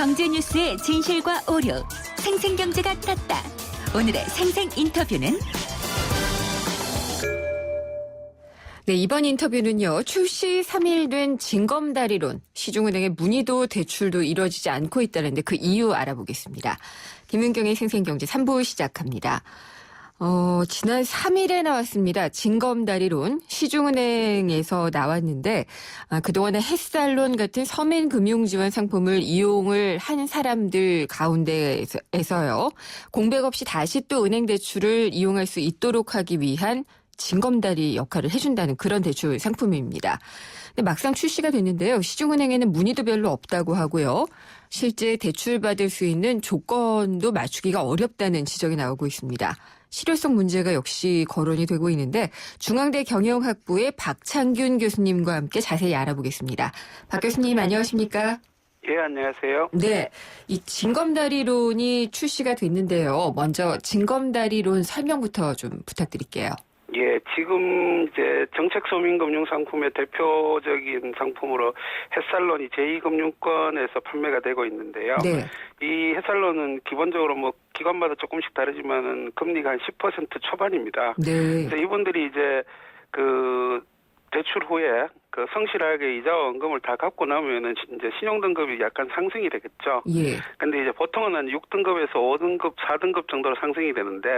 경제 뉴스의 진실과 오류, 생생경제가 떴다. 오늘의 생생 인터뷰는 네, 이번 인터뷰는요. 출시 3일 된 징검다리론, 시중은행의 문의도 대출도 이루어지지 않고 있다는데 그 이유 알아보겠습니다. 김은경의 생생경제 3부 시작합니다. 지난 3일에 나왔습니다. 징검다리론, 시중은행에서 나왔는데 그동안에 햇살론 같은 서민금융지원 상품을 이용을 한 사람들 가운데에서요. 공백 없이 다시 또 은행 대출을 이용할 수 있도록 하기 위한 징검다리 역할을 해준다는 그런 대출 상품입니다. 근데 막상 출시가 됐는데요. 시중은행에는 문의도 별로 없다고 하고요. 실제 대출받을 수 있는 조건도 맞추기가 어렵다는 지적이 나오고 있습니다. 실효성 문제가 역시 거론이 되고 있는데 중앙대 경영학부의 박창균 교수님과 함께 자세히 알아보겠습니다. 박 교수님 안녕하십니까? 예, 안녕하세요. 네, 이 징검다리론이 출시가 됐는데요. 먼저 징검다리론 설명부터 좀 부탁드릴게요. 예, 지금 이제 정책 소민금융 상품의 대표적인 상품으로 햇살론이 제2금융권에서 판매가 되고 있는데요. 네. 이 햇살론은 기본적으로 뭐 기관마다 조금씩 다르지만은 금리가 한 10% 초반입니다. 네. 그래서 이분들이 이제 그 대출 후에 그 성실하게 이자와 원금을 다 갚고 나면은 이제 신용등급이 약간 상승이 되겠죠. 예. 근데 이제 보통은 한 6등급에서 5등급, 4등급 정도로 상승이 되는데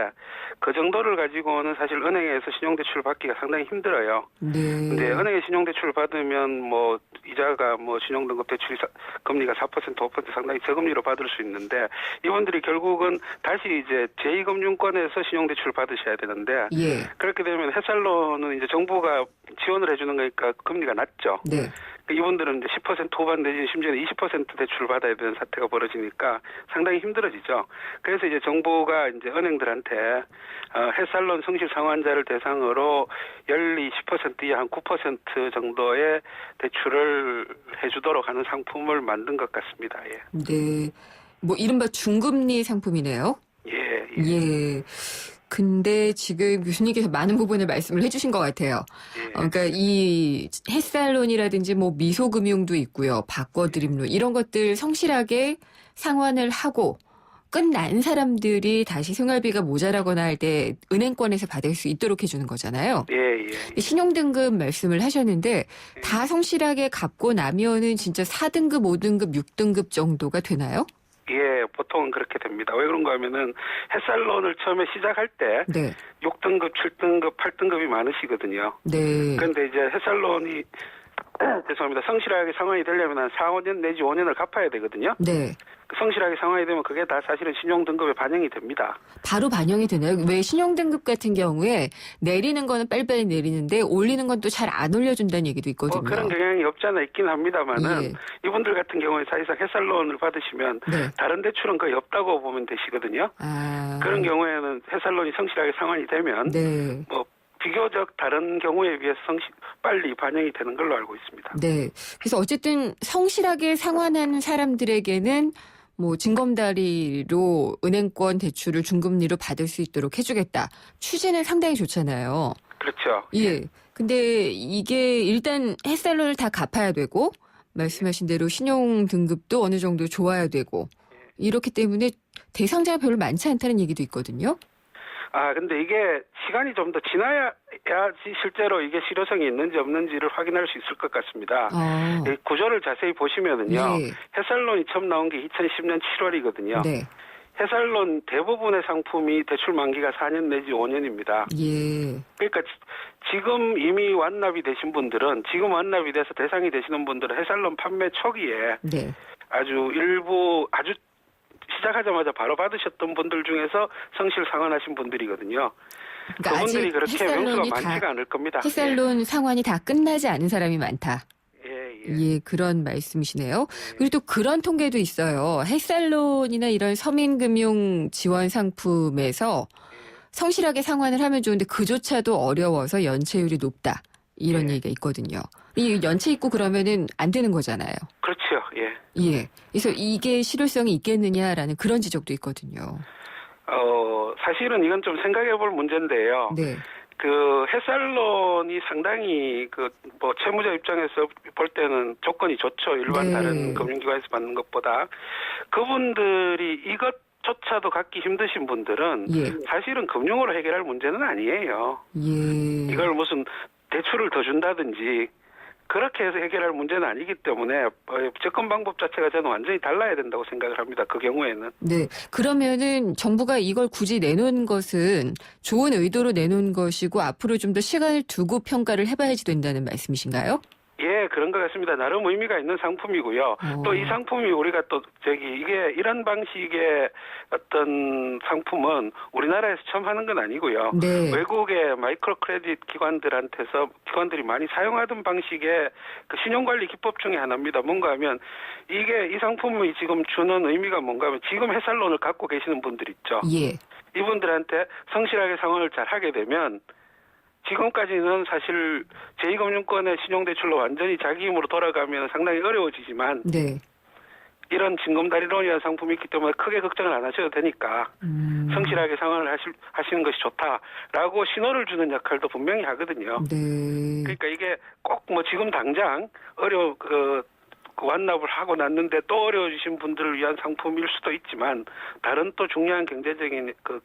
그 정도를 가지고는 사실 은행에서 신용대출을 받기가 상당히 힘들어요. 네. 근데 은행에 신용대출을 받으면 뭐 이자가 뭐 신용등급 대출이 금리가 4%, 5% 상당히 저금리로 받을 수 있는데 이분들이 결국은 다시 이제 제2금융권에서 신용대출을 받으셔야 되는데 예. 그렇게 되면 햇살론은 이제 정부가 지원을 해주는 거니까 금리가 낮죠. 네. 이분들은 이제 10% 후반 내지 심지어는 20% 대출을 받아야 되는 사태가 벌어지니까 상당히 힘들어지죠. 그래서 이제 정부가 이제 은행들한테 햇살론 성실 상환자를 대상으로 연리 10% 이하 한 9% 정도의 대출을 해주도록 하는 상품을 만든 것 같습니다. 예. 네. 뭐 이른바 중금리 상품이네요. 예. 예. 근데 지금 교수님께서 많은 부분을 말씀을 해주신 것 같아요. 예. 그러니까 이 햇살론이라든지 뭐 미소금융도 있고요. 바꿔드림론 이런 것들 성실하게 상환을 하고 끝난 사람들이 다시 생활비가 모자라거나 할 때 은행권에서 받을 수 있도록 해주는 거잖아요. 예. 신용등급 말씀을 하셨는데 다 성실하게 갚고 나면은 진짜 4등급, 5등급, 6등급 정도가 되나요? 예, 보통은 그렇게 됩니다. 왜 그런가 하면은 햇살론을 처음에 시작할 때 네. 6등급, 7등급, 8등급이 많으시거든요. 네. 그런데 이제 햇살론이 죄송합니다. 성실하게 상환이 되려면 한 4, 5년 내지 5년을 갚아야 되거든요. 네. 성실하게 상환이 되면 그게 다 사실은 신용등급에 반영이 됩니다. 바로 반영이 되나요? 왜 신용등급 같은 경우에 내리는 거는 빨리빨리 내리는데 올리는 건 또 잘 안 올려준다는 얘기도 있거든요. 그런 경향이 없지 않아 있긴 합니다만은 예. 이분들 같은 경우에 사실상 햇살론을 받으시면 네. 다른 대출은 거의 없다고 보면 되시거든요. 아. 그런 경우에는 햇살론이 성실하게 상환이 되면 네. 뭐 비교적 다른 경우에 비해서 빨리 반영이 되는 걸로 알고 있습니다. 네. 그래서 어쨌든 성실하게 상환하는 사람들에게는 뭐 징검다리로 은행권 대출을 중금리로 받을 수 있도록 해주겠다. 취지는 상당히 좋잖아요. 그렇죠. 예. 근데 이게 일단 햇살론을 다 갚아야 되고 말씀하신 대로 신용 등급도 어느 정도 좋아야 되고 이렇기 때문에 대상자가 별로 많지 않다는 얘기도 있거든요. 근데 이게 시간이 좀 더 지나야지 실제로 이게 실효성이 있는지 없는지를 확인할 수 있을 것 같습니다. 이 구조를 자세히 보시면은요. 예. 햇살론이 처음 나온 게 2010년 7월이거든요. 네. 햇살론 대부분의 상품이 대출 만기가 4년 내지 5년입니다. 예. 그러니까 지금 이미 완납이 되신 분들은 지금 완납이 돼서 대상이 되시는 분들은 햇살론 판매 초기에 네. 아주 시작하자마자 바로 받으셨던 분들 중에서 성실 상환하신 분들이거든요. 그러니까 그분들이 아직 그렇게 햇살론이 명수가 많지가 않을 겁니다. 햇살론 상환이 다 끝나지 않은 사람이 많다. 예. 예, 그런 말씀이시네요. 그리고 또 그런 통계도 있어요. 햇살론이나 이런 서민금융 지원 상품에서 성실하게 상환을 하면 좋은데 그조차도 어려워서 연체율이 높다. 이런 얘기가 있거든요. 이 연체 있고 그러면은 안 되는 거잖아요. 그렇죠. 예. 예. 그래서 이게 실효성이 있겠느냐라는 그런 지적도 있거든요. 사실은 이건 좀 생각해 볼 문제인데요. 네. 그 햇살론이 상당히 그 뭐 채무자 입장에서 볼 때는 조건이 좋죠. 일반 네. 다른 금융기관에서 받는 것보다. 그분들이 이것조차도 갖기 힘드신 분들은 예. 사실은 금융으로 해결할 문제는 아니에요. 예. 이걸 무슨 대출을 더 준다든지 그렇게 해서 해결할 문제는 아니기 때문에 접근 방법 자체가 저는 완전히 달라야 된다고 생각을 합니다. 그 경우에는. 네. 그러면은 정부가 이걸 굳이 내놓은 것은 좋은 의도로 내놓은 것이고 앞으로 좀 더 시간을 두고 평가를 해봐야지 된다는 말씀이신가요? 예, 그런 것 같습니다. 나름 의미가 있는 상품이고요. 또 이 상품이 우리가 또 이게 이런 방식의 어떤 상품은 우리나라에서 처음 하는 건 아니고요. 네. 외국의 마이크로 크레딧 기관들이 많이 사용하던 방식의 그 신용관리 기법 중에 하나입니다. 뭔가 하면 이 상품이 지금 주는 의미가 뭔가 하면 지금 햇살론을 갖고 계시는 분들 있죠. 예. 이분들한테 성실하게 상환을 잘 하게 되면 지금까지는 사실 제2금융권의 신용대출로 완전히 자기 힘으로 돌아가면 상당히 어려워지지만 네. 이런 징검다리론이라는 상품이 있기 때문에 크게 걱정을 안 하셔도 되니까 성실하게 상환을 하시는 것이 좋다라고 신호를 주는 역할도 분명히 하거든요. 네. 그러니까 이게 꼭 뭐 지금 당장 그 완납을 하고 났는데 또 어려워지신 분들을 위한 상품일 수도 있지만 다른 또 중요한 경제적인 그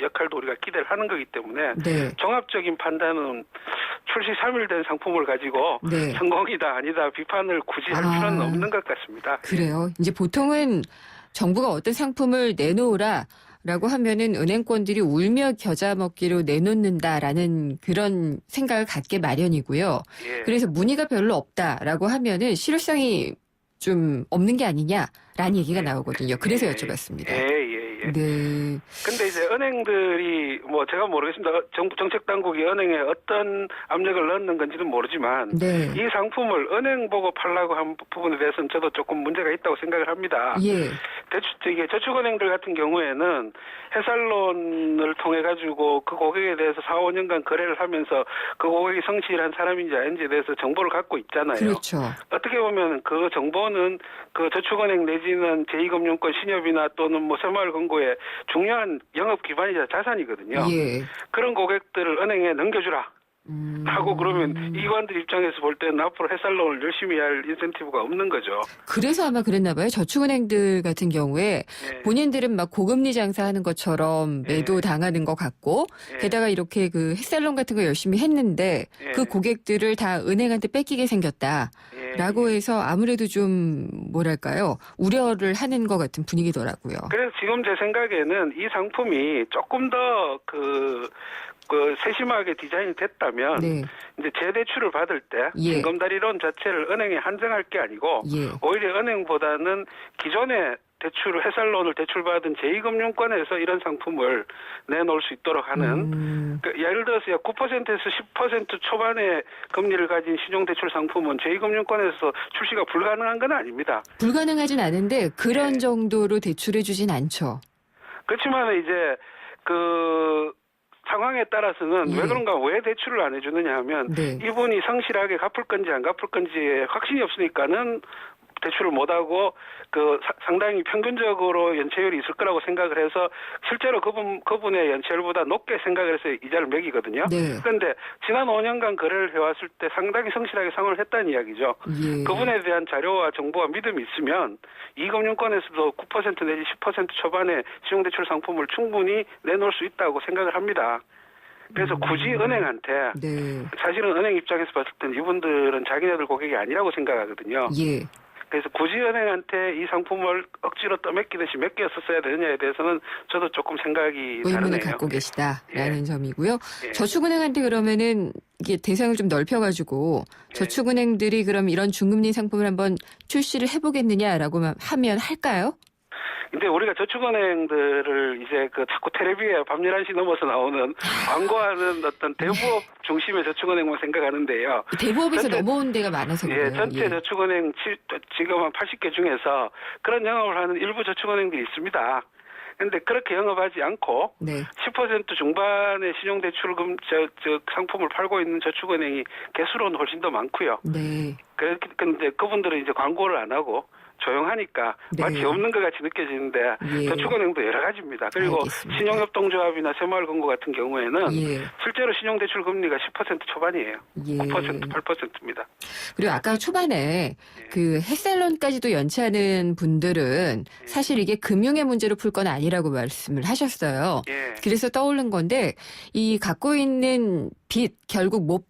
역할도 우리가 기대를 하는 거기 때문에 네. 종합적인 판단은 출시 3일 된 상품을 가지고 네. 성공이다 아니다 비판을 굳이 할 필요는 없는 것 같습니다. 그래요. 이제 보통은 정부가 어떤 상품을 내놓으라라고 하면은 은행권들이 울며 겨자 먹기로 내놓는다라는 그런 생각을 갖게 마련이고요. 예. 그래서 문의가 별로 없다라고 하면은 실효성이 좀 없는 게 아니냐라는 얘기가 나오거든요. 그래서 여쭤봤습니다. 예. 네. 근데 이제 은행들이 뭐 제가 모르겠습니다. 정책 당국이 은행에 어떤 압력을 넣는 건지는 모르지만 네. 이 상품을 은행 보고 팔라고 한 부분에 대해서는 저도 조금 문제가 있다고 생각을 합니다. 예. 이게 저축은행들 같은 경우에는 햇살론을 통해 가지고 그 고객에 대해서 4, 5년간 거래를 하면서 그 고객이 성실한 사람인지 아닌지에 대해서 정보를 갖고 있잖아요. 그렇죠. 어떻게 보면 그 정보는 그 저축은행 내지는 제2금융권 신협이나 또는 뭐 새마을금고의 중요한 영업 기반이자 자산이거든요. 예. 그런 고객들을 은행에 넘겨주라. 하고 그러면 이관들 입장에서 볼 때는 앞으로 햇살론을 열심히 할 인센티브가 없는 거죠. 그래서 아마 그랬나 봐요. 저축은행들 같은 경우에 예. 본인들은 막 고금리 장사하는 것처럼 매도 당하는 것 같고 예. 게다가 이렇게 그 햇살론 같은 거 열심히 했는데 예. 그 고객들을 다 은행한테 뺏기게 생겼다라고 해서 아무래도 좀 뭐랄까요. 우려를 하는 것 같은 분위기더라고요. 그래서 지금 제 생각에는 이 상품이 조금 더 세심하게 디자인이 됐다면 네. 이제 재대출을 받을 때 예. 징검다리론 자체를 은행에 한정할 게 아니고 예. 오히려 은행보다는 기존의 햇살론을 대출받은 제2금융권에서 이런 상품을 내놓을 수 있도록 하는 예를 들어서 9%에서 10% 초반의 금리를 가진 신용대출 상품은 제2금융권에서 출시가 불가능한 건 아닙니다. 불가능하진 않은데 그런 정도로 대출해 주진 않죠. 그렇지만 이제 그 상황에 따라서는 예. 왜 그런가 왜 대출을 안 해주느냐 하면 네. 이분이 성실하게 갚을 건지 안 갚을 건지에 확신이 없으니까는 대출을 못하고 상당히 평균적으로 연체율이 있을 거라고 생각을 해서 실제로 그분의 연체율보다 높게 생각을 해서 이자를 매기거든요. 네. 그런데 지난 5년간 거래를 해왔을 때 상당히 성실하게 상환을 했다는 이야기죠. 예. 그분에 대한 자료와 정보와 믿음이 있으면 이금융권에서도 9% 내지 10% 초반의 신용대출 상품을 충분히 내놓을 수 있다고 생각을 합니다. 그래서 굳이 은행한테 네. 사실은 은행 입장에서 봤을 때는 이분들은 자기네들 고객이 아니라고 생각하거든요. 예. 그래서 굳이 은행한테 이 상품을 억지로 떠맡기듯이 맡겼었어야 되느냐에 대해서는 저도 조금 생각이 의문을 다르네요. 갖고 계시다라는 점이고요. 예. 저축은행한테 그러면은 이게 대상을 좀 넓혀가지고 저축은행들이 그럼 이런 중금리 상품을 한번 출시를 해보겠느냐라고 하면 할까요? 근데 우리가 저축은행들을 이제 자꾸 텔레비에 밤 11시 넘어서 나오는 광고하는 어떤 대부업 중심의 저축은행만 생각하는데요. 대부업에서 전체, 넘어온 데가 많아서 그래요. 예, 전체 저축은행 지금 한 80개 중에서 그런 영업을 하는 일부 저축은행들이 있습니다. 그런데 그렇게 영업하지 않고 네. 10% 중반의 신용대출금 상품을 팔고 있는 저축은행이 개수로는 훨씬 더 많고요. 네. 그런데 그분들은 이제 광고를 안 하고 조용하니까 네. 마치 없는 것 같이 느껴지는데 예. 저축은행도 여러 가지입니다. 그리고 알겠습니다. 신용협동조합이나 새마을금고 같은 경우에는 예. 실제로 신용대출 금리가 10% 초반이에요. 예. 9%, 8%입니다. 그리고 아까 초반에 그 햇살론까지도 연체하는 분들은 사실 이게 금융의 문제로 풀 건 아니라고 말씀을 하셨어요. 예. 그래서 떠오른 건데 이 갖고 있는 빚 결국 못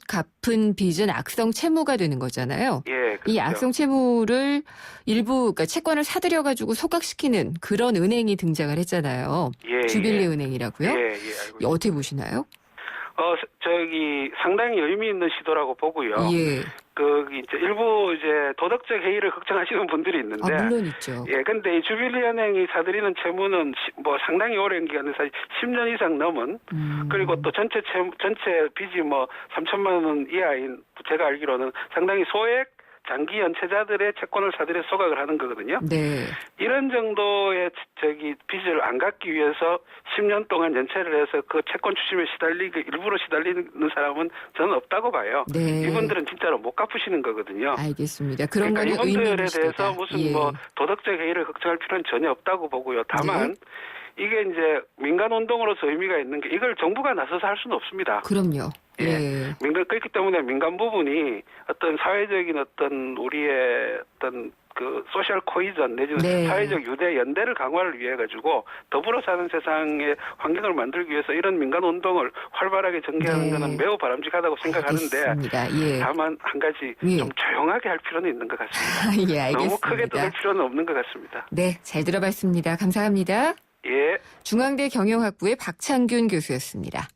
갚은 빚은 악성 채무가 되는 거잖아요. 예. 이 그렇죠. 악성 채무를 일부 그러니까 채권을 사들여 가지고 소각시키는 그런 은행이 등장을 했잖아요. 예, 주빌리 예. 은행이라고요. 예, 예, 알고 있습니다. 어떻게 보시나요? 상당히 의미 있는 시도라고 보고요. 예. 이제 일부 이제 도덕적 해이를 걱정하시는 분들이 있는데. 물론 있죠. 예, 근데 이 주빌리 은행이 사들이는 채무는 상당히 오랜 기간에 사실 10년 이상 넘은 그리고 또 전체 빚이 3천만 원 이하인 제가 알기로는 상당히 소액 장기 연체자들의 채권을 사들여 소각을 하는 거거든요. 네. 이런 정도의 빚을 안 갚기 위해서 10년 동안 연체를 해서 그 채권 추심에 일부러 시달리는 사람은 저는 없다고 봐요. 네. 이분들은 진짜로 못 갚으시는 거거든요. 알겠습니다. 그런 그러니까 거는 이분들에 의미 대해서 있으시다. 무슨 예. 도덕적 해이를 걱정할 필요는 전혀 없다고 보고요. 다만 이게 이제 민간 운동으로서 의미가 있는 게 이걸 정부가 나서서 할 수는 없습니다. 그럼요. 예. 그렇기 때문에 민간 부분이 어떤 사회적인 우리의 그 소셜 코이전 내지는 네. 사회적 유대 연대를 강화를 위해 가지고 더불어 사는 세상의 환경을 만들기 위해서 이런 민간 운동을 활발하게 전개하는 네. 것은 매우 바람직하다고 생각하는데 알겠습니다. 예. 다만 한 가지 예. 좀 조용하게 할 필요는 있는 것 같습니다. 예, 알겠습니다. 너무 크게 떠들 필요는 없는 것 같습니다. 네, 잘 들어봤습니다. 감사합니다. 예. 중앙대 경영학부의 박창균 교수였습니다.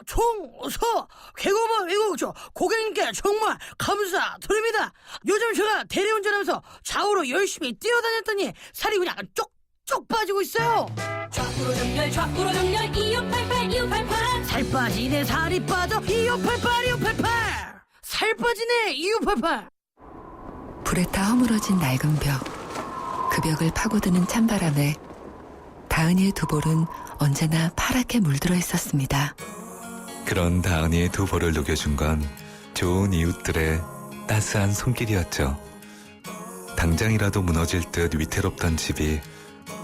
총서 개고만 외국죠 고객님께 정말 감사드립니다. 요즘 제가 대리운전하면서 좌우로 열심히 뛰어다녔더니 살이 그냥 쪽쪽 빠지고 있어요. 좌우로 정렬 2588 살 빠지네 살이 빠져 2588 살 빠지네 2588. 불에 타 허물어진 낡은 벽. 그 벽을 파고드는 찬바람에 다은이의 두 볼은 언제나 파랗게 물들어 있었습니다. 그런 다은이의 두 볼을 녹여준 건 좋은 이웃들의 따스한 손길이었죠. 당장이라도 무너질 듯 위태롭던 집이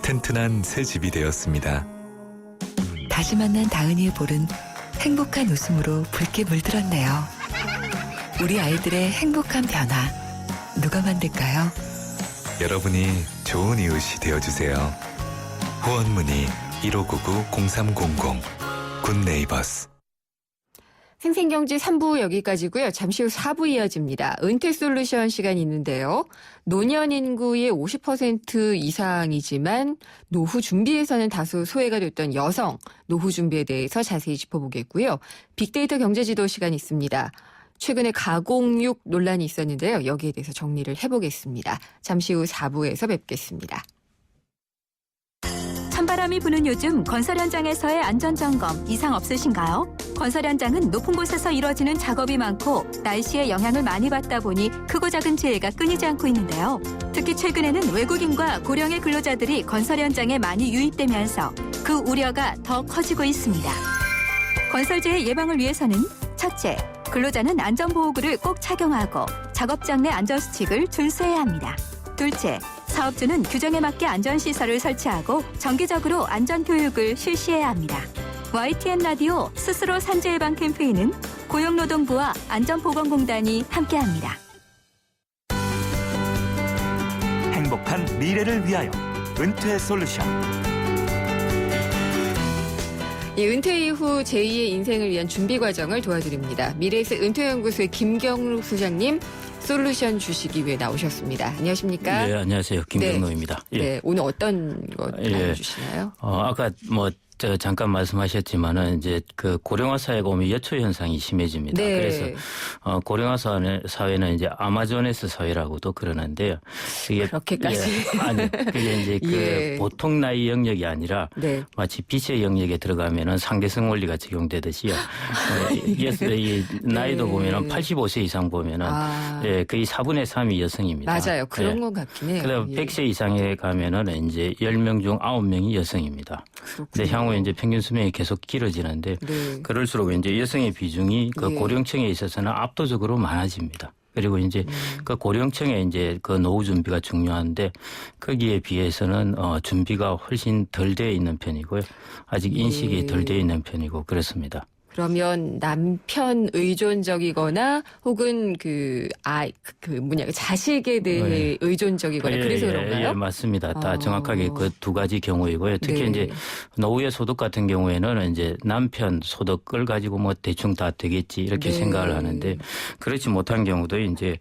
튼튼한 새 집이 되었습니다. 다시 만난 다은이의 볼은 행복한 웃음으로 붉게 물들었네요. 우리 아이들의 행복한 변화, 누가 만들까요? 여러분이 좋은 이웃이 되어주세요. 후원문의 1599-0300 굿네이버스. 생생경제 3부 여기까지고요. 잠시 후 4부 이어집니다. 은퇴솔루션 시간이 있는데요. 노년 인구의 50% 이상이지만 노후 준비에서는 다소 소외가 됐던 여성 노후 준비에 대해서 자세히 짚어보겠고요. 빅데이터 경제지도 시간이 있습니다. 최근에 가공육 논란이 있었는데요. 여기에 대해서 정리를 해보겠습니다. 잠시 후 4부에서 뵙겠습니다. 찬바람이 부는 요즘 건설 현장에서의 안전점검 이상 없으신가요? 건설 현장은 높은 곳에서 이뤄지는 작업이 많고 날씨의 영향을 많이 받다 보니 크고 작은 재해가 끊이지 않고 있는데요. 특히 최근에는 외국인과 고령의 근로자들이 건설 현장에 많이 유입되면서 그 우려가 더 커지고 있습니다. 건설 재해 예방을 위해서는 첫째, 근로자는 안전보호구를 꼭 착용하고 작업장 내 안전수칙을 준수해야 합니다. 둘째, 사업주는 규정에 맞게 안전시설을 설치하고 정기적으로 안전교육을 실시해야 합니다. YTN 라디오 스스로 산재예방 캠페인은 고용노동부와 안전보건공단이 함께합니다. 행복한 미래를 위하여 은퇴 솔루션. 은퇴 이후 제2의 인생을 위한 준비 과정을 도와드립니다. 미래에셋 은퇴연구소의 김경록 소장님 솔루션 주시기 위해 나오셨습니다. 안녕하십니까? 네, 안녕하세요. 김경록입니다. 네, 네, 오늘 어떤 것 알려주시나요? 아까 잠깐 말씀하셨지만은 이제 그 고령화 사회가 오면 여초 현상이 심해집니다. 네. 그래서 고령화 사회는 이제 아마존에스 사회라고도 그러는데요. 이게 그렇게까지 아니 그게 이제 예. 그 보통 나이 영역이 아니라 네. 마치 빛의 영역에 들어가면은 상대성 원리가 적용되듯이요. 이 나이도 네. 보면은 85세 이상 보면은 예, 거의 4분의 3이 여성입니다. 맞아요. 그런 예. 것 같긴 해요. 그다음 예. 100세 이상에 가면은 이제 10명 중 9명이 여성입니다. 근데 향후에 이제 평균 수명이 계속 길어지는데 네. 그럴수록 이제 여성의 비중이 그 예. 고령층에 있어서는 압도적으로 많아집니다. 그리고 이제 그 고령층에 이제 그 노후 준비가 중요한데 거기에 비해서는 준비가 훨씬 덜 돼 있는 편이고요. 아직 인식이 덜 돼 있는 편이고 그렇습니다. 그러면 남편 의존적이거나 혹은 자식에 대해 의존적이거나 그래서 그런가요? 예, 맞습니다. 다 정확하게 그 두 가지 경우이고요. 특히 네. 이제 노후의 소득 같은 경우에는 이제 남편 소득을 가지고 뭐 대충 다 되겠지 이렇게 네. 생각을 하는데 그렇지 못한 경우도 이제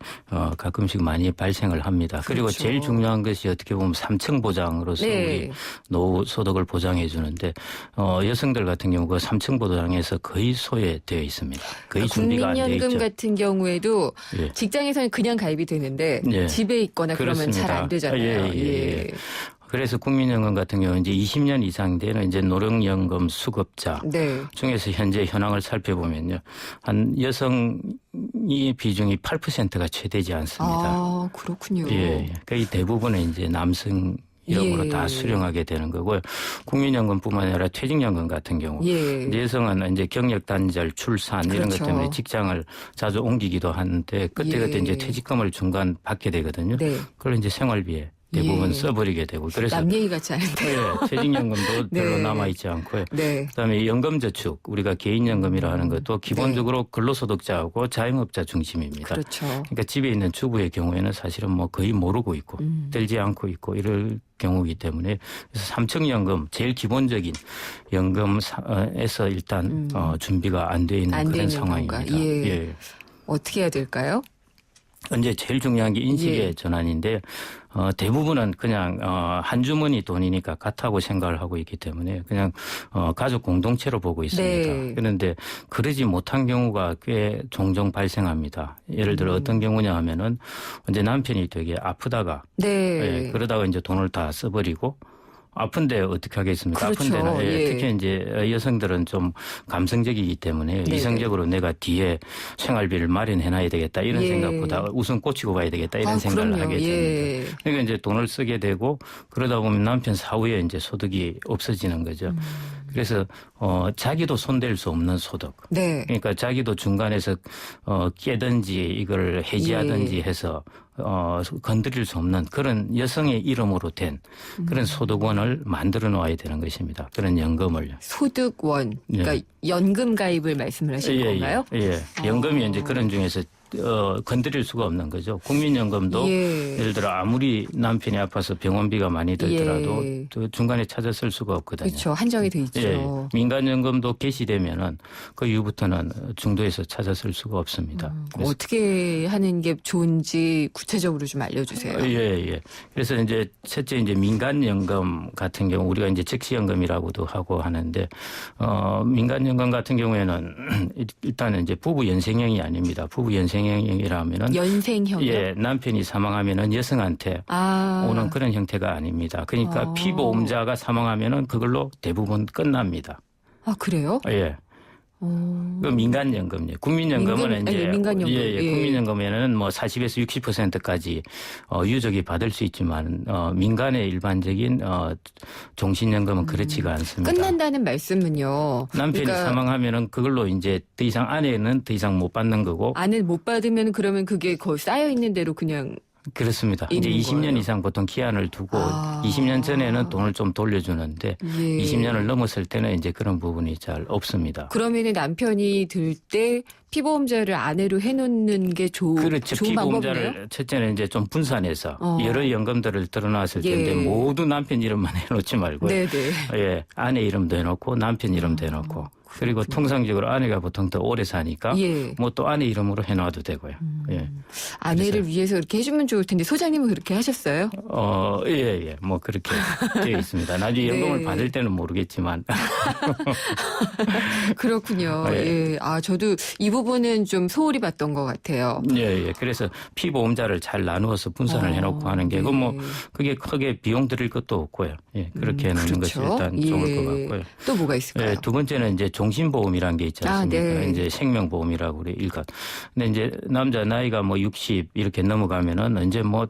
가끔씩 많이 발생을 합니다. 그리고 그렇죠. 제일 중요한 것이 어떻게 보면 3층 보장으로서 네. 우리 노후 소득을 보장해 주는데 여성들 같은 경우 그 3층 보장에서 거의 소외되어 있습니다. 거의 준비가 안 돼 있죠. 국민연금 같은 경우에도 예. 직장에서는 그냥 가입이 되는데 예. 집에 있거나 그러면 잘 안 되잖아요. 예. 그래서 국민연금 같은 경우는 이제 20년 이상 되는 이제 노령연금 수급자 네. 중에서 현재 현황을 살펴보면요. 한 여성의 비중이 8%가 채 되지 않습니다. 아, 그렇군요. 예. 거의 대부분은 이제 남성 이름으로 예. 다 수령하게 되는 거고요. 국민연금뿐만 아니라 퇴직연금 같은 경우 예. 여성은 이제 경력 단절, 출산 이런 것 그렇죠. 때문에 직장을 자주 옮기기도 하는데 그때그때 예. 이제 퇴직금을 중간 받게 되거든요. 네. 그걸 이제 생활비에 대부분 예. 써버리게 되고 그래서 남 얘기 같지 않은데요. 예, 퇴직연금도 네. 별로 남아있지 않고요. 네. 그다음에 연금저축 우리가 개인연금이라 하는 것도 기본적으로 근로소득자하고 자영업자 중심입니다. 그렇죠. 그러니까 집에 있는 주부의 경우에는 사실은 뭐 거의 모르고 있고 들지 않고 있고 이럴 경우이기 때문에 그래서 3층 연금 제일 기본적인 연금에서 일단 준비가 안 돼 있는 안 그런 되는 상황입니다. 건가? 예. 예. 어떻게 해야 될까요? 이제 제일 중요한 게 인식의 예. 전환인데 대부분은 그냥 한 주머니 돈이니까 같다고 생각을 하고 있기 때문에 그냥 가족 공동체로 보고 있습니다. 네. 그런데 그러지 못한 경우가 꽤 종종 발생합니다. 예를 들어 어떤 경우냐 하면은 이제 남편이 되게 아프다가 네. 예, 그러다가 이제 돈을 다 써버리고 아픈데 어떻게 하겠습니까? 그렇죠. 아픈 데는 예. 특히 이제 여성들은 좀 감성적이기 때문에 네네. 이성적으로 내가 뒤에 생활비를 마련해놔야 되겠다 이런 예. 생각보다 우선 꽂히고 봐야 되겠다 이런 생각을 그럼요. 하게 됩니다. 예. 그러니까 이제 돈을 쓰게 되고 그러다 보면 남편 사후에 이제 소득이 없어지는 거죠. 그래서 자기도 손댈 수 없는 소득. 네. 그러니까 자기도 중간에서 깨든지 이걸 해지하든지 예. 해서 건드릴 수 없는 그런 여성의 이름으로 된 그런 소득원을 만들어 놓아야 되는 것입니다. 그런 연금을. 소득원. 그러니까 연금 가입을 말씀을 하시는 건가요? 예. 연금이 이제 그런 중에서 건드릴 수가 없는 거죠. 국민연금도 예. 예를 들어 아무리 남편이 아파서 병원비가 많이 들더라도 예. 또 중간에 찾아 쓸 수가 없거든요. 그렇죠. 한정이 돼 있죠. 예. 민간연금도 개시되면은 그 이후부터는 중도에서 찾아 쓸 수가 없습니다. 그래서 어떻게 하는 게 좋은지 구체적으로 좀 알려주세요. 예. 그래서 이제 첫째 이제 민간연금 같은 경우 우리가 이제 즉시연금이라고도 하고 하는데 민간연금 같은 경우에는 일단은 이제 부부 연생형이 아닙니다. 부부 연생형이라면은 연생형이요? 예, 남편이 사망하면은 여성한테 오는 그런 형태가 아닙니다. 그러니까 피보험자가 사망하면은 그걸로 대부분 끝납니다. 아, 그래요? 예. 그 민간연금요. 국민연금은 이제 민간연금. 예, 예. 국민연금에는 뭐 40에서 60%까지 유족이 받을 수 있지만 민간의 일반적인 종신연금은 그렇지가 않습니다. 끝난다는 말씀은요. 남편이 그러니까 사망하면은 그걸로 이제 더 이상 아내는 더 이상 못 받는 거고 아내 못 받으면 그러면 그게 거의 쌓여 있는 대로 그냥 그렇습니다. 이제 있는 20년 거예요? 이상 보통 기한을 두고 20년 전에는 돈을 좀 돌려주는데 예. 20년을 넘었을 때는 이제 그런 부분이 잘 없습니다. 그러면은 남편이 들 때 피보험자를 아내로 해놓는 게 그렇죠. 좋은 방법이네요. 피보험자를 첫째는 이제 좀 분산해서 여러 연금들을 들어놨을 예. 텐데 모두 남편 이름만 해놓지 말고요. 네네. 예, 아내 이름도 해놓고 남편 이름도 해놓고 그리고 통상적으로 아내가 보통 더 오래 사니까 예. 뭐 또 아내 이름으로 해놔도 되고요. 예. 아내를 위해서 이렇게 해주면 좋을 텐데 소장님은 그렇게 하셨어요? 예. 뭐 그렇게 되어 있습니다. 나중에 연금을 네. 받을 때는 모르겠지만. 그렇군요. 예. 예. 아, 저도 이 부분은 좀 소홀히 봤던 것 같아요. 예. 그래서 피보험자를 잘 나누어서 분산을 해놓고 하는 게, 네. 그게 크게 비용 들일 것도 없고요. 예. 그렇게 해놓는 것이 그렇죠. 일단 좋을 것 같고요. 또 뭐가 있을까요? 예, 두 번째는 이제 종신보험이라는 게 있지 않습니까? 네. 이제 생명보험이라고 그래, 일간. 근데 이제 남자 나이가 뭐 60 이렇게 넘어가면은 이제 뭐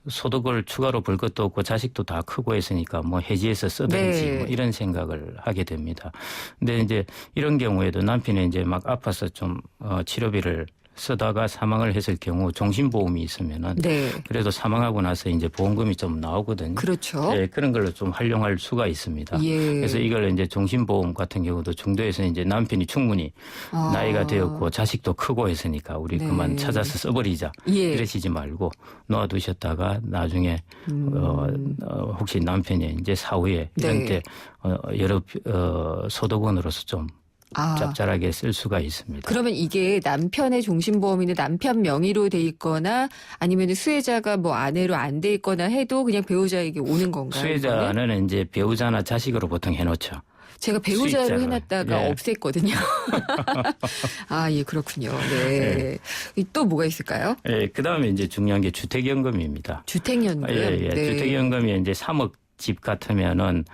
소득을 추가로 벌 것도 없고 자식도 다 크고 했으니까 뭐 해지해서 쓰든지 네. 뭐 이런 생각을 하게 됩니다. 근데 이제 이런 경우에도 남편이 이제 막 아파서 좀 치료비를 쓰다가 사망을 했을 경우 종신보험이 있으면은 네. 그래도 사망하고 나서 이제 보험금이 좀 나오거든요. 그렇죠. 예, 그런 걸로 좀 활용할 수가 있습니다. 예. 그래서 이걸 이제 종신보험 같은 경우도 중도에서 이제 남편이 충분히 나이가 되었고 자식도 크고 했으니까 우리 네. 그만 찾아서 써버리자. 예. 이러시지 말고 놓아두셨다가 나중에 혹시 남편이 이제 사후에 이런 네. 때 여러 소득원으로서 좀 아. 짭짤하게 쓸 수가 있습니다. 그러면 이게 남편의 종신보험인데 남편 명의로 돼 있거나 아니면 수혜자가 뭐 아내로 안 돼 있거나 해도 그냥 배우자에게 오는 건가요? 이거는? 수혜자는 이제 배우자나 자식으로 보통 해놓죠. 제가 배우자로 수익자로. 해놨다가 예. 없앴거든요. 아, 예, 그렇군요. 네. 또 뭐가 있을까요? 예, 그 다음에 이제 중요한 게 주택연금입니다. 주택연금. 예, 예. 네. 주택연금이 이제 3억 집 같으면은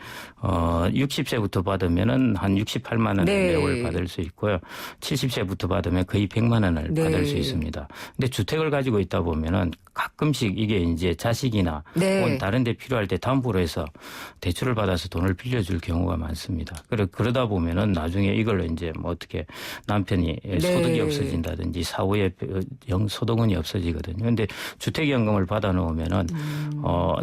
60세부터 받으면은 한 68만 원을 네. 매월 받을 수 있고요. 70세부터 받으면 거의 100만 원을 네. 받을 수 있습니다. 근데 주택을 가지고 있다 보면은 가끔씩 이게 이제 자식이나 네. 혹은 다른 데 필요할 때 담보로 해서 대출을 받아서 돈을 빌려줄 경우가 많습니다. 그러다 보면은 나중에 이걸 이제 뭐 어떻게 남편이 소득이 네. 없어진다든지 사후에 소득원이 없어지거든요. 근데 주택연금을 받아 놓으면은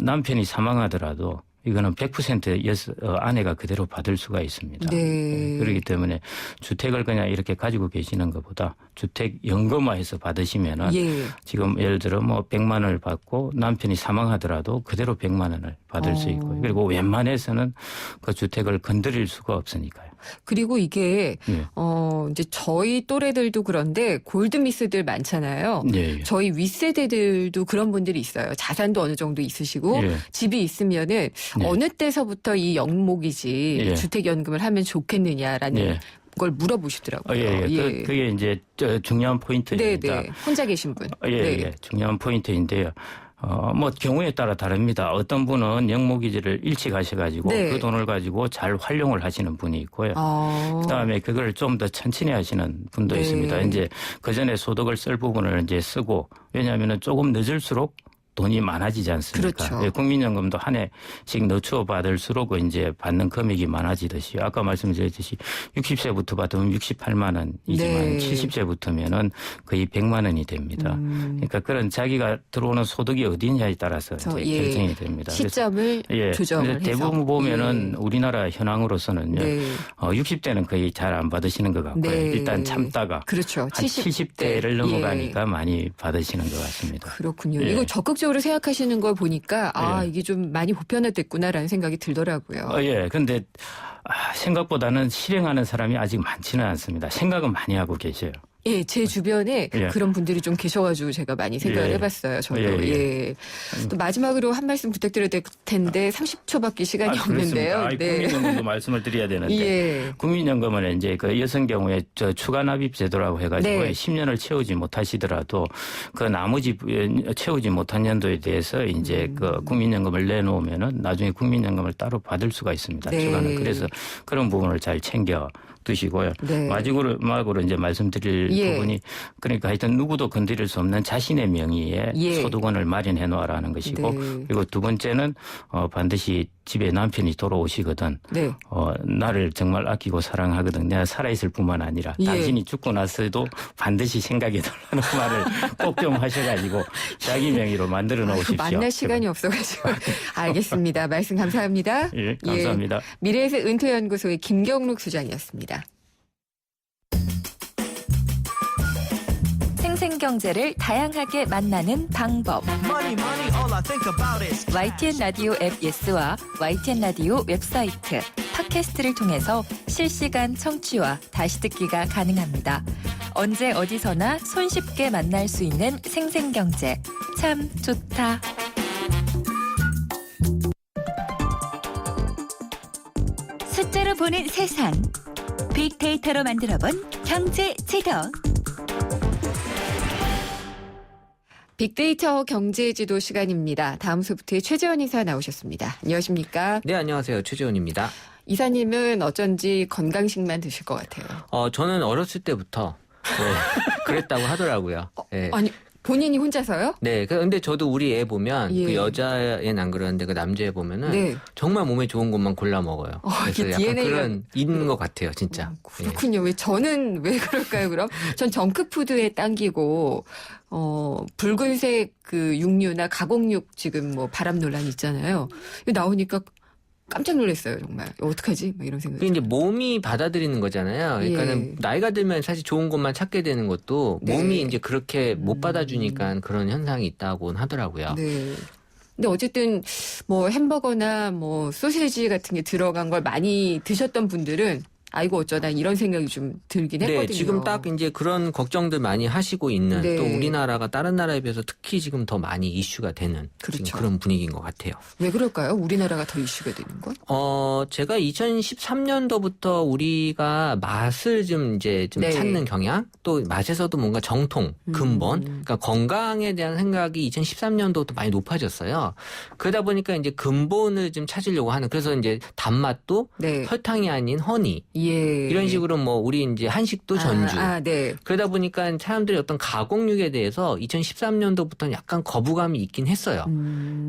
남편이 사망하더라도 이거는 100% 아내가 그대로 받을 수가 있습니다. 네. 그렇기 때문에 주택을 그냥 이렇게 가지고 계시는 것보다 주택 연금화해서 받으시면은 예. 지금 예를 들어 뭐 100만 원을 받고 남편이 사망하더라도 그대로 100만 원을 받을 수 있고요. 그리고 웬만해서는 그 주택을 건드릴 수가 없으니까요. 그리고 이게 예. 이제 저희 또래들도 그런데 골드미스들 많잖아요. 예, 예. 저희 윗세대들도 그런 분들이 있어요. 자산도 어느 정도 있으시고 예. 집이 있으면은 어느 때서부터 이 영목이지 예. 주택연금을 하면 좋겠느냐라는 예. 걸 물어보시더라고요. 예, 예. 그게 이제 중요한 포인트입니다. 네, 네. 혼자 계신 분. 예, 네. 예. 중요한 포인트인데요. 뭐 경우에 따라 다릅니다. 어떤 분은 영목이지를 일찍 하셔가지고 네. 그 돈을 가지고 잘 활용을 하시는 분이 있고요. 그다음에 그걸 좀 더 천천히 하시는 분도 네. 있습니다. 이제 그 전에 소득을 쓸 부분을 이제 쓰고 왜냐하면은 조금 늦을수록 돈이 많아지지 않습니까? 그렇죠. 예, 국민연금도 한 해씩 늦추어 받을수록 이제 받는 금액이 많아지듯이 아까 말씀드렸듯이 60세부터 받으면 68만 원이지만 네. 70세부터면은 거의 100만 원이 됩니다. 그러니까 그런 자기가 들어오는 소득이 어디냐에 따라서 이제 예. 결정이 됩니다. 시점을 예. 조정을 근데 해서. 대부분 보면은 예. 우리나라 현황으로서는요. 네. 60대는 거의 잘 안 받으시는 것 같고요. 네. 일단 참다가 그렇죠. 한 70대를 넘어가니까 많이 받으시는 것 같습니다. 그렇군요. 예. 이거 적극적으로 생각하시는 걸 보니까 예. 이게 좀 많이 보편화됐구나라는 생각이 들더라고요. 예. 근데 생각보다는 실행하는 사람이 아직 많지는 않습니다. 생각은 많이 하고 계셔요. 예, 제 주변에 예. 그런 분들이 좀 계셔가지고 제가 많이 생각을 예. 해봤어요. 저도. 예, 예. 또 마지막으로 한 말씀 부탁드려야 될 텐데 30초밖에 시간이 없는데요. 국민연금도 말씀을 드려야 되는데. 예. 국민연금은 이제 그 여성 경우에 추가 납입 제도라고 해가지고 네. 10년을 채우지 못하시더라도 그 나머지 채우지 못한 연도에 대해서 이제 그 국민연금을 내놓으면은 나중에 국민연금을 따로 받을 수가 있습니다. 네. 추가는. 그래서 그런 부분을 잘 챙겨 두시고요. 네. 마지막으로 이제 말씀드릴 예. 부분이 그러니까 하여튼 누구도 건드릴 수 없는 자신의 명의의 예. 소득원을 마련해 놓으라는 것이고 네. 그리고 두 번째는 반드시 집에 남편이 돌아오시거든. 네. 나를 정말 아끼고 사랑하거든. 내가 살아있을 뿐만 아니라 예. 당신이 죽고 나서도 반드시 생각해 달라는 말을 꼭 좀 하셔가지고 자기 명의로 만들어 놓으십시오. 만날 시간이 없어가지고. 알겠습니다. 말씀 감사합니다. 예, 감사합니다. 예. 미래에셋 은퇴연구소의 김경록 수장이었습니다. 생생경제를 다양하게 만나는 방법. YTN 라디오 앱 예스와 YTN 라디오 웹사이트, 팟캐스트를 통해서 실시간 청취와 다시 듣기가 가능합니다. 언제 어디서나 손쉽게 만날 수 있는 생생경제. 참 좋다. 숫자로 보는 세상. 빅데이터로 만들어본 경제지도. 빅데이터 경제지도 시간입니다. 다음 소프트의 최재원 이사 나오셨습니다. 안녕하십니까? 네, 안녕하세요. 최재원입니다. 이사님은 어쩐지 건강식만 드실 것 같아요. 저는 어렸을 때부터 그랬다고 하더라고요. 네. 아니 본인이 혼자서요? 네, 근데 저도 우리 애 보면 예. 그 여자애는 안 그러는데 그 남자애 보면은 네. 정말 몸에 좋은 것만 골라 먹어요. 그래서 이게 약간 DNA 가 그런 있는 것 같아요, 진짜. 그렇군요. 왜 저는 왜 그럴까요? 그럼 전 정크푸드에 당기고 붉은색 그 육류나 가공육 지금 뭐 발암 논란 있잖아요. 이거 나오니까 깜짝 놀랐어요, 정말. 어떡하지? 막 이런 생각이. 그게 이제 몸이 받아들이는 거잖아요. 그러니까는 예. 나이가 들면 사실 좋은 것만 찾게 되는 것도 네. 몸이 이제 그렇게 못 받아주니까 그런 현상이 있다고 하더라고요. 네. 근데 어쨌든 뭐 햄버거나 뭐 소시지 같은 게 들어간 걸 많이 드셨던 분들은 아이고 어쩌다 이런 생각이 좀 들긴 했거든요. 네, 지금 딱 이제 그런 걱정들 많이 하시고 있는 네. 또 우리나라가 다른 나라에 비해서 특히 지금 더 많이 이슈가 되는 그렇죠. 지금 그런 분위기인 것 같아요. 왜 그럴까요? 우리나라가 더 이슈가 되는 건? 제가 2013년도부터 우리가 맛을 좀 네. 찾는 경향, 또 맛에서도 뭔가 정통, 근본, 그러니까 건강에 대한 생각이 2013년도부터 많이 높아졌어요. 그러다 보니까 이제 근본을 좀 찾으려고 하는, 그래서 이제 단맛도 네. 설탕이 아닌 허니, 예. 이런 식으로 뭐 우리 이제 한식도 전주. 네. 그러다 보니까 사람들이 어떤 가공육에 대해서 2013년도부터는 약간 거부감이 있긴 했어요.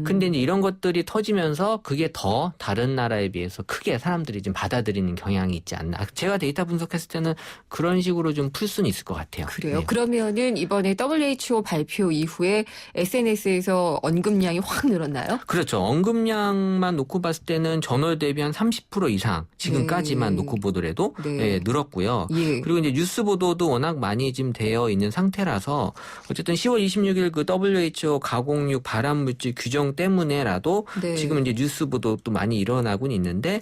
근데 이제 이런 것들이 터지면서 그게 더 다른 나라에 비해서 크게 사람들이 좀 받아들이는 경향이 있지 않나. 제가 데이터 분석했을 때는 그런 식으로 좀 풀 수는 있을 것 같아요. 그래요. 네. 그러면은 이번에 WHO 발표 이후에 SNS에서 언급량이 확 늘었나요? 그렇죠. 언급량만 놓고 봤을 때는 전월 대비 한 30% 이상 지금까지만 네. 놓고 보더라도 네. 예, 늘었고요. 예. 그리고 이제 뉴스 보도도 워낙 많이 지금 되어 있는 상태라서 어쨌든 10월 26일 그 WHO 가공육 발암물질 규정 때문에라도 네. 지금 이제 뉴스 보도도 많이 일어나곤 있는데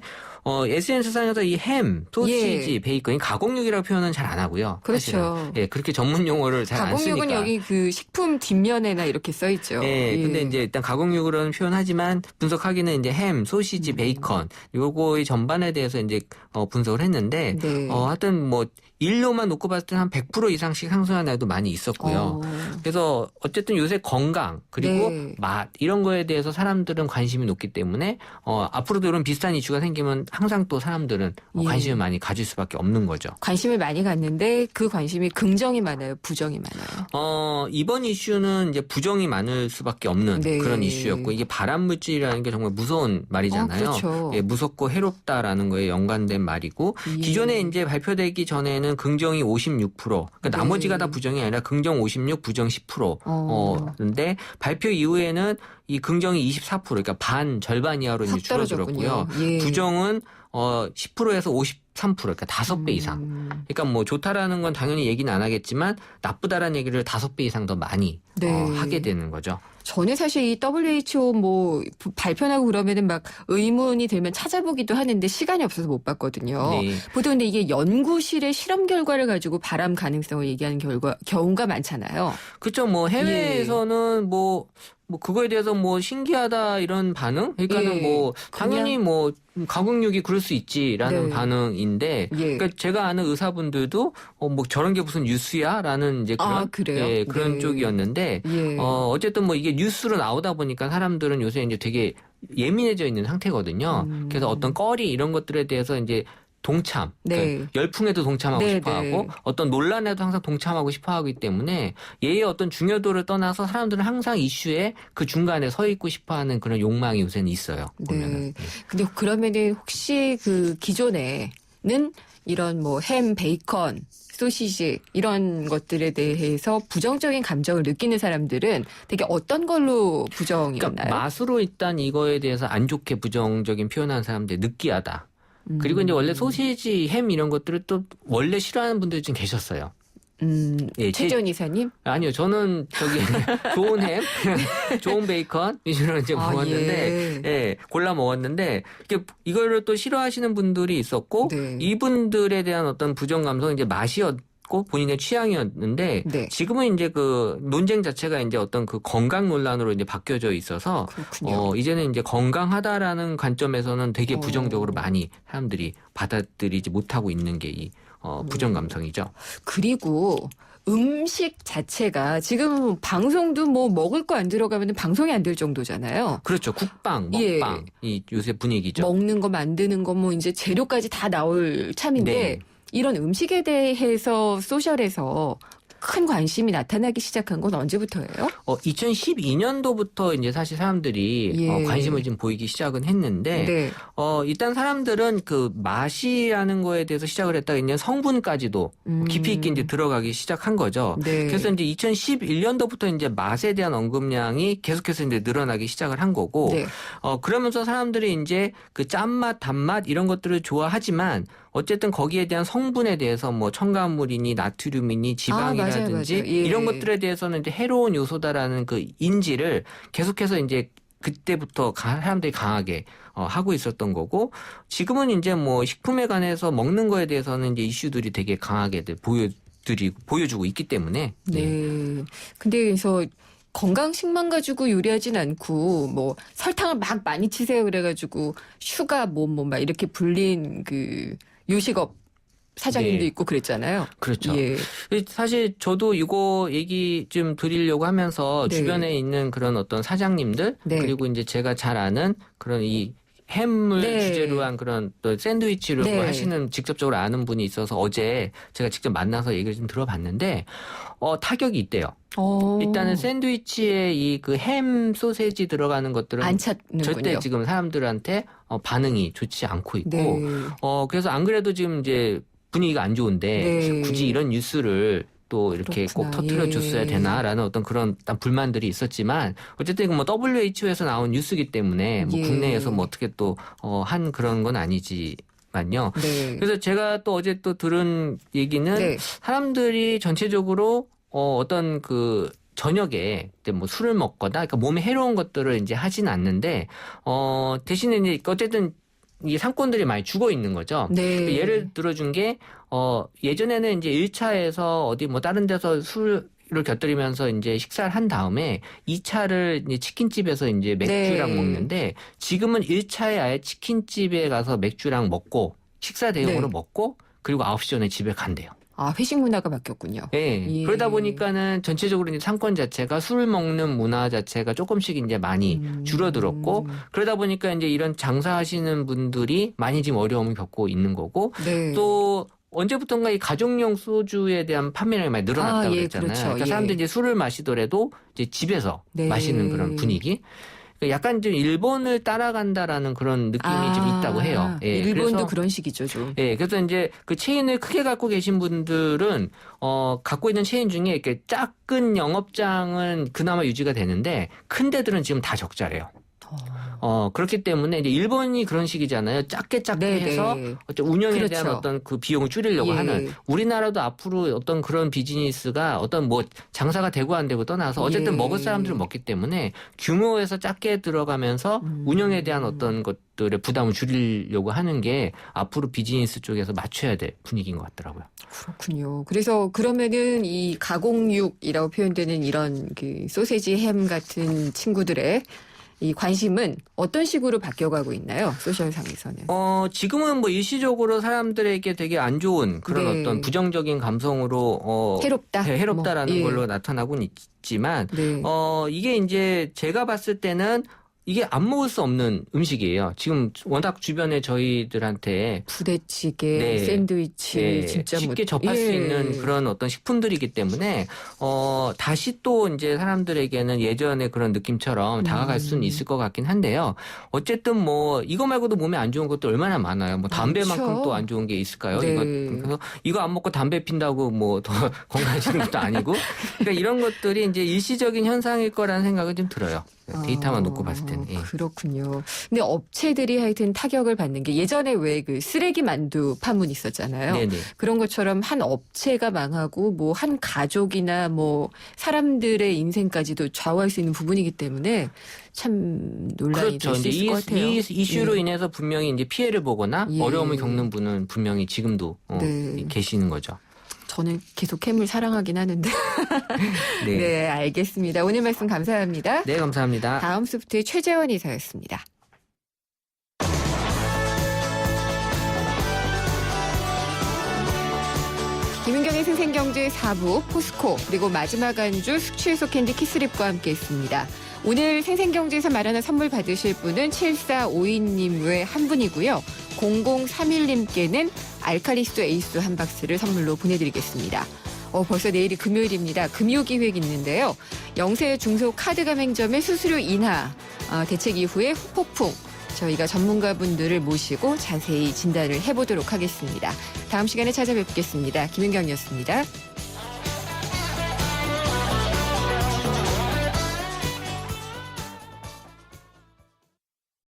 SNS상에서 이 햄, 소시지, 예. 베이컨, 가공육이라고 표현은 잘 안 하고요. 그렇죠. 사실은. 예, 그렇게 전문 용어를 잘 안 쓰니까. 가공육은 여기 그 식품 뒷면에나 이렇게 써 있죠. 네, 근데 이제 일단 가공육으로는 표현하지만 분석하기는 이제 햄, 소시지, 베이컨 요거의 전반에 대해서 이제 분석을 했는데 네. 하여튼 뭐 인류만 놓고 봤을 때는 한 100% 이상씩 상승한 날도 많이 있었고요. 그래서 어쨌든 요새 건강 그리고 네. 맛 이런 거에 대해서 사람들은 관심이 높기 때문에 앞으로도 이런 비슷한 이슈가 생기면 항상 또 사람들은 예. 관심을 많이 가질 수밖에 없는 거죠. 관심을 많이 갖는데 그 관심이 긍정이 많아요, 부정이 많아요. 이번 이슈는 이제 부정이 많을 수밖에 없는 네. 그런 이슈였고 이게 발암물질이라는 게 정말 무서운 말이잖아요. 그렇죠. 예, 무섭고 해롭다라는 거에 연관된 말이고 예. 기존에 이제 발표되기 전에는 긍정이 56%, 그러니까 네. 나머지가 다 부정이 아니라 긍정 56, 부정 10%인데 발표 이후에는 이 긍정이 24%, 그러니까 절반 이하로 이제 확 줄어들었고요. 떨어졌군요. 예. 부정은 10%에서 53%, 그러니까 5배 이상. 그러니까 뭐 좋다라는 건 당연히 얘기는 안 하겠지만 나쁘다라는 얘기를 5배 이상 더 많이 네. 하게 되는 거죠. 저는 사실 이 WHO 뭐 발표하고 그러면은 막 의문이 들면 찾아보기도 하는데 시간이 없어서 못 봤거든요. 네. 보통 근데 이게 연구실의 실험 결과를 가지고 발암 가능성을 얘기하는 경우가 많잖아요. 그렇죠. 뭐 해외에서는 뭐 그거에 대해서 뭐 신기하다 이런 반응? 그러니까는 예. 뭐 당연히 뭐 가공육이 그럴 수 있지라는 네. 반응인데 예. 그러니까 제가 아는 의사분들도 뭐 저런 게 무슨 뉴스야라는 이제 그런 그래요? 예, 그런 네. 쪽이었는데 예. 어쨌든 뭐 이게 뉴스로 나오다 보니까 사람들은 요새 이제 되게 예민해져 있는 상태거든요. 그래서 어떤 거리 이런 것들에 대해서 이제 동참, 네. 그러니까 열풍에도 동참하고 네, 싶어하고 네. 어떤 논란에도 항상 동참하고 싶어하기 때문에 얘의 어떤 중요도를 떠나서 사람들은 항상 이슈에 그 중간에 서 있고 싶어하는 그런 욕망이 요새는 있어요. 보면은. 네. 근데 그러면은 혹시 그 기존에는 이런 뭐 햄, 베이컨, 소시지 이런 것들에 대해서 부정적인 감정을 느끼는 사람들은 되게 어떤 걸로 부정이었나요? 그러니까 맛으로 일단 이거에 대해서 안 좋게 부정적인 표현하는 사람들이 느끼하다. 그리고 이제 원래 소시지, 햄 이런 것들을 또 원래 싫어하는 분들이 좀 계셨어요. 예, 최지원 이사님? 아니요, 저는 좋은 햄, 좋은 베이컨 이런 이제 먹었는데, 예, 골라 먹었는데 이거를 또 싫어하시는 분들이 있었고 네. 이분들에 대한 어떤 부정 감성 이제 맛이었고 본인의 취향이었는데 네. 지금은 이제 그 논쟁 자체가 이제 어떤 그 건강 논란으로 이제 바뀌어져 있어서 그렇군요. 이제는 이제 건강하다라는 관점에서는 되게 부정적으로 많이 사람들이 받아들이지 못하고 있는 게 이 부정 감성이죠. 그리고 음식 자체가 지금 방송도 뭐 먹을 거 안 들어가면 방송이 안 될 정도잖아요. 그렇죠. 국방, 예. 먹방 이 요새 분위기죠. 먹는 거 만드는 거 뭐 이제 재료까지 다 나올 참인데 네. 이런 음식에 대해서 소셜에서 큰 관심이 나타나기 시작한 건 언제부터예요? 2012년도부터 이제 사실 사람들이 예. 관심을 좀 보이기 시작은 했는데 네. 일단 사람들은 그 맛이라는 거에 대해서 시작을 했다가 이제 성분까지도 깊이 있게 이제 들어가기 시작한 거죠. 네. 그래서 이제 2011년도부터 이제 맛에 대한 언급량이 계속해서 이제 늘어나기 시작을 한 거고, 네. 그러면서 사람들이 이제 그 짠맛, 단맛 이런 것들을 좋아하지만 어쨌든 거기에 대한 성분에 대해서 뭐 첨가물이니 나트륨이니 지방이라든지 맞아요. 예. 이런 것들에 대해서는 이제 해로운 요소다라는 그 인지를 계속해서 이제 그때부터 사람들이 강하게 하고 있었던 거고, 지금은 이제 뭐 식품에 관해서 먹는 거에 대해서는 이제 이슈들이 되게 강하게 보여주고 있기 때문에. 네. 근데 그래서 건강식만 가지고 요리하진 않고 뭐 설탕을 막 많이 치세요 그래가지고 슈가 막 이렇게 불린 그 요식업 사장님도 네. 있고 그랬잖아요. 그렇죠. 예. 사실 저도 이거 얘기 좀 드리려고 하면서 네. 주변에 있는 그런 어떤 사장님들 네. 그리고 이제 제가 잘 아는 그런 이 햄을 네. 주제로 한 그런 또 샌드위치를 네. 하시는 직접적으로 아는 분이 있어서 어제 제가 직접 만나서 얘기를 좀 들어봤는데 타격이 있대요. 일단은 샌드위치에 이 그 햄 소세지 들어가는 것들은 안 찾는군요. 절대 지금 사람들한테 반응이 좋지 않고 있고 네. 그래서 안 그래도 지금 이제 분위기가 안 좋은데 네. 굳이 이런 뉴스를 또 이렇게 그렇구나. 꼭 터트려 줬어야 예. 되나라는 어떤 그런 불만들이 있었지만 어쨌든 뭐 WHO에서 나온 뉴스기 때문에 뭐 예. 국내에서 뭐 어떻게 또 한 그런 건 아니지만요. 네. 그래서 제가 또 어제 또 들은 얘기는 네. 사람들이 전체적으로 어떤 그 저녁에 뭐 술을 먹거나 그러니까 몸에 해로운 것들을 이제 하진 않는데 대신에 이제 어쨌든 이 상권들이 많이 죽어 있는 거죠. 네. 예를 들어준 게 예전에는 이제 1차에서 어디 뭐 다른 데서 술을 곁들이면서 이제 식사를 한 다음에 2차를 이제 치킨집에서 이제 맥주랑 네. 먹는데 지금은 1차에 아예 치킨집에 가서 맥주랑 먹고 식사 대용으로 네. 먹고 그리고 9시 전에 집에 간대요. 회식 문화가 바뀌었군요. 네. 예. 그러다 보니까는 전체적으로 이제 상권 자체가 술 먹는 문화 자체가 조금씩 이제 많이 줄어들었고 그러다 보니까 이제 이런 장사하시는 분들이 많이 지금 어려움을 겪고 있는 거고 네. 또 언제부턴가 이 가정용 소주에 대한 판매량이 많이 늘어났다고 예, 그랬잖아요. 그렇죠. 그러니까 예. 사람들이 이제 술을 마시더라도 이제 집에서 네. 마시는 그런 분위기. 그러니까 약간 좀 일본을 따라간다라는 그런 느낌이 좀 있다고 해요. 예, 일본도 그래서 그런 식이죠, 좀. 예, 그래서 이제 그 체인을 크게 갖고 계신 분들은 갖고 있는 체인 중에 이렇게 작은 영업장은 그나마 유지가 되는데 큰 데들은 지금 다 적자래요. 그렇기 때문에 이제 일본이 그런 식이잖아요. 작게 네, 해서 네. 어떤 운영에 그렇죠. 대한 어떤 그 비용을 줄이려고 예. 하는 우리나라도 앞으로 어떤 그런 비즈니스가 어떤 뭐 장사가 되고 안 되고 떠나서 어쨌든 예. 먹을 사람들은 먹기 때문에 규모에서 작게 들어가면서 운영에 대한 어떤 것들의 부담을 줄이려고 하는 게 앞으로 비즈니스 쪽에서 맞춰야 될 분위기인 것 같더라고요. 그렇군요. 그래서 그러면은 이 가공육이라고 표현되는 이런 그 소세지 햄 같은 친구들의 이 관심은 어떤 식으로 바뀌어가고 있나요? 소셜상에서는. 지금은 뭐 일시적으로 사람들에게 되게 안 좋은 그런 네. 어떤 부정적인 감성으로 해롭다. 해롭다라는 뭐, 예. 걸로 나타나고는 있지만 네. 이게 이제 제가 봤을 때는 이게 안 먹을 수 없는 음식이에요. 지금 워낙 주변에 저희들한테 부대찌개, 네. 샌드위치, 예, 진짜 쉽게 뭐, 접할 수 예. 있는 그런 어떤 식품들이기 때문에 다시 또 이제 사람들에게는 예전의 그런 느낌처럼 다가갈 수는 있을 것 같긴 한데요. 어쨌든 뭐 이거 말고도 몸에 안 좋은 것도 얼마나 많아요. 뭐 담배만큼 많죠. 또 안 좋은 게 있을까요? 네. 그래서 이거 안 먹고 담배 핀다고 뭐 더 건강해지는 것도 아니고 그러니까 이런 것들이 이제 일시적인 현상일 거라는 생각은 좀 들어요. 데이터만 놓고 봤을 때는. 예. 그렇군요. 근데 업체들이 하여튼 타격을 받는 게 예전에 왜 그 쓰레기 만두 파문 있었잖아요. 네네. 그런 것처럼 한 업체가 망하고 뭐 한 가족이나 뭐 사람들의 인생까지도 좌우할 수 있는 부분이기 때문에 참 논란이 그렇죠. 될 수 이제 있을 것 같아요. 이 이슈로 예. 인해서 분명히 이제 피해를 보거나 예. 어려움을 겪는 분은 분명히 지금도 네. 계시는 거죠. 저는 계속 햄을 사랑하긴 하는데. 네. 네, 알겠습니다. 오늘 말씀 감사합니다. 네, 감사합니다. 다음 소프트의 최재원 이사였습니다. 김은경의 생생경제 4부 포스코 그리고 마지막 안주 숙취해소 캔디 키스립과 함께했습니다. 오늘 생생경제에서 마련한 선물 받으실 분은 7452님 외 한 분이고요. 0031님께는 알칼리수 에이스 한 박스를 선물로 보내드리겠습니다. 벌써 내일이 금요일입니다. 금요기획 있는데요. 영세 중소 카드 가맹점의 수수료 인하 대책 이후에 후폭풍. 저희가 전문가분들을 모시고 자세히 진단을 해보도록 하겠습니다. 다음 시간에 찾아뵙겠습니다. 김윤경이었습니다.